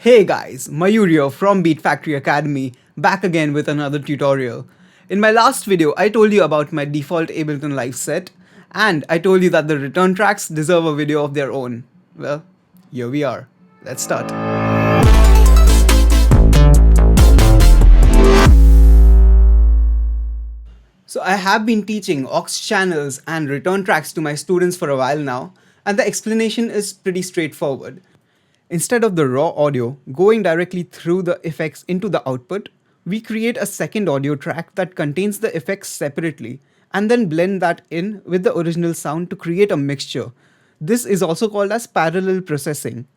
Hey guys, Mayur here from Beat Factory Academy, back again with another tutorial. In my last video, I told you about my default Ableton Live set, and I told you that the return tracks deserve a video of their own. Well, here we are. Let's start. So I have been teaching aux channels and return tracks to my students for a while now, and the explanation is pretty straightforward. Instead of the raw audio going directly through the effects into the output, we create a second audio track that contains the effects separately and then blend that in with the original sound to create a mixture. This is also called as parallel processing.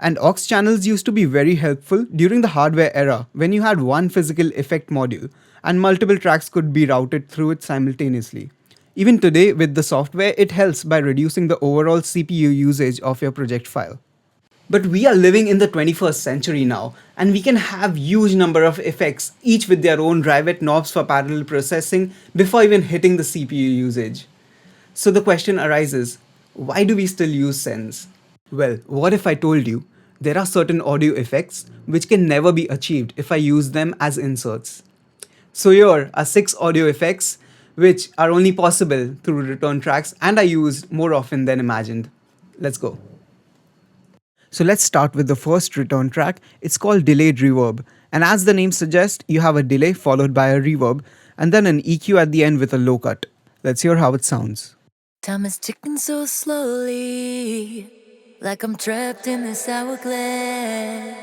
And aux channels used to be very helpful during the hardware era when you had one physical effect module and multiple tracks could be routed through it simultaneously. Even today with the software, it helps by reducing the overall CPU usage of your project file. But we are living in the 21st century now, and we can have huge number of effects, each with their own drivet knobs for parallel processing before even hitting the CPU usage. So the question arises, why do we still use sends? Well, what if I told you there are certain audio effects which can never be achieved if I use them as inserts? So here are 6 audio effects which are only possible through return tracks and are used more often than imagined. Let's go. So let's start with the first return track. It's called delayed reverb. And as the name suggests, you have a delay followed by a reverb and then an EQ at the end with a low cut. Let's hear how it sounds. Time is ticking so slowly, like I'm trapped in this hourglass,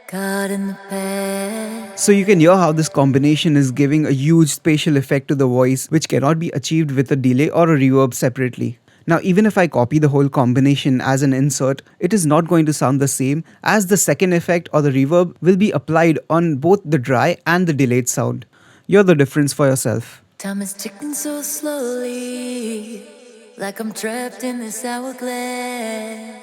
caught in the past. So you can hear how this combination is giving a huge spatial effect to the voice, which cannot be achieved with a delay or a reverb separately. Now, even if I copy the whole combination as an insert, it is not going to sound the same, as the second effect or the reverb will be applied on both the dry and the delayed sound. Hear the difference for yourself. Time is ticking so slowly, like I'm trapped in this hourglass.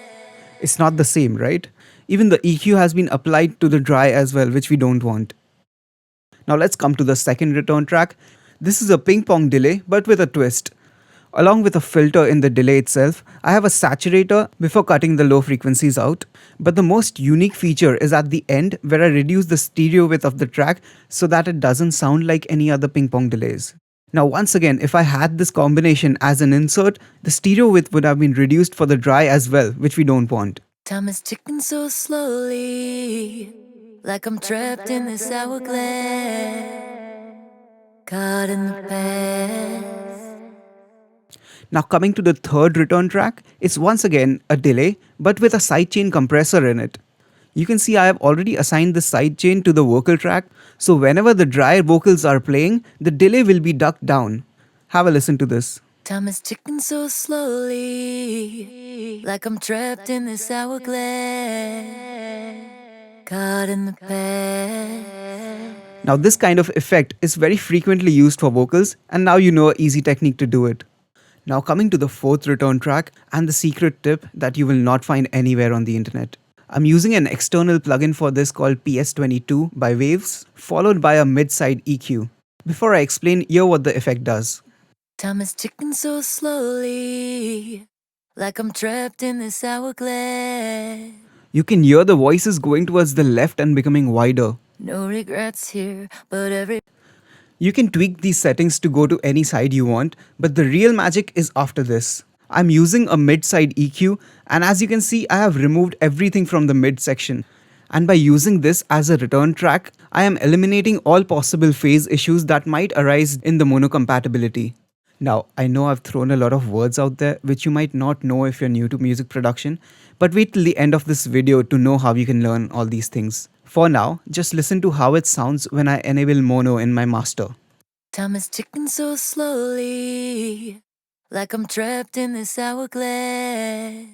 It's not the same, right? Even the EQ has been applied to the dry as well, which we don't want. Now let's come to the second return track. This is a ping pong delay, but with a twist. Along with a filter in the delay itself, I have a saturator before cutting the low frequencies out. But the most unique feature is at the end, where I reduce the stereo width of the track so that it doesn't sound like any other ping pong delays. Now once again, if I had this combination as an insert, the stereo width would have been reduced for the dry as well, which we don't want. Time is ticking so slowly, like I'm trapped in this hourglass, caught in the past. Now coming to the third return track, it's once again a delay but with a sidechain compressor in it. You can see I have already assigned the sidechain to the vocal track, so whenever the dry vocals are playing, the delay will be ducked down. Have a listen to this. Time is ticking so slowly, like I'm trapped in this hourglass, caught in the past. Now this kind of effect is very frequently used for vocals, and now you know an easy technique to do it. Now coming to the fourth return track and the secret tip that you will not find anywhere on the internet. I'm using an external plugin for this called PS22 by Waves, followed by a mid-side EQ. Before I explain, hear what the effect does. Time is ticking so slowly, like I'm trapped in this hourglass. You can hear the voices going towards the left and becoming wider. No regrets here, but You can tweak these settings to go to any side you want, but the real magic is after this. I'm using a mid-side EQ, and as you can see, I have removed everything from the mid section. And by using this as a return track, I am eliminating all possible phase issues that might arise in the mono compatibility. Now, I know I've thrown a lot of words out there which you might not know if you're new to music production, but wait till the end of this video to know how you can learn all these things. For now, just listen to how it sounds when I enable mono in my master. time is ticking so slowly, like I'm trapped in this hourglass,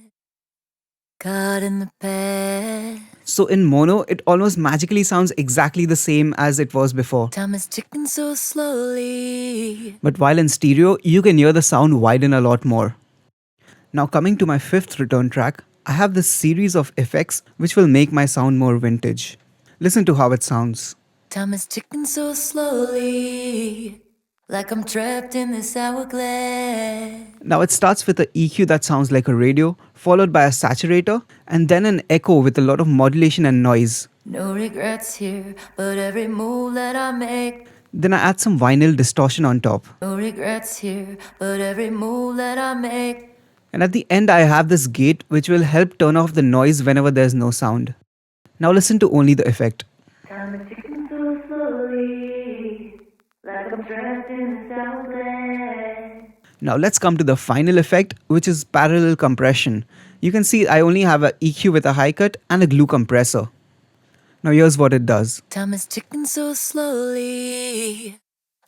caught in the past. So in mono, it almost magically sounds exactly the same as it was before. Time is ticking so slowly. But while in stereo, you can hear the sound widen a lot more. Now coming to my fifth return track, I have this series of effects which will make my sound more vintage. Listen to how it sounds. Time is ticking so slowly, like I'm trapped in this hourglass. Now it starts with an EQ that sounds like a radio, followed by a saturator, and then an echo with a lot of modulation and noise. No regrets here, but every move that I make. Then I add some vinyl distortion on top. No regrets here, but every move that I make. And at the end I have this gate which will help turn off the noise whenever there's no sound. Now listen to only the effect. Time is ticking so slowly, like I'm trapped in this hourglass. Now let's come to the final effect, which is parallel compression. You can see I only have an EQ with a high cut and a glue compressor. Now here's what it does. Time is ticking so slowly,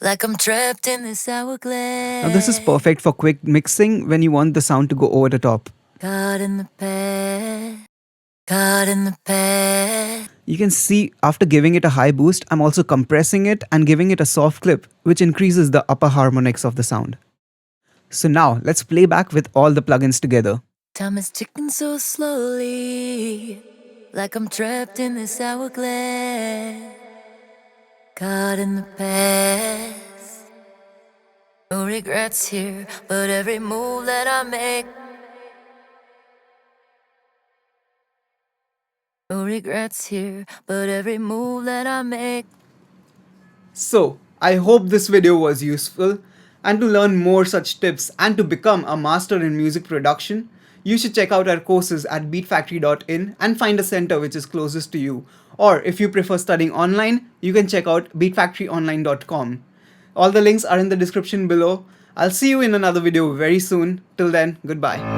like I'm trapped in this hourglass. Now this is perfect for quick mixing when you want the sound to go over the top. Caught in the past, caught in the past. You can see after giving it a high boost, I'm also compressing it and giving it a soft clip, which increases the upper harmonics of the sound. So now let's play back with all the plugins together. Time is ticking so slowly, like I'm trapped in this hourglass. Caught in the past, no regrets here, but every move that I make. No regrets here, but every move that I make. So, I hope this video was useful, and to learn more such tips and to become a master in music production, you should check out our courses at beatfactory.in and find a center which is closest to you. Or if you prefer studying online, you can check out beatfactoryonline.com. All the links are in the description below. I'll see you in another video very soon. Till then, goodbye.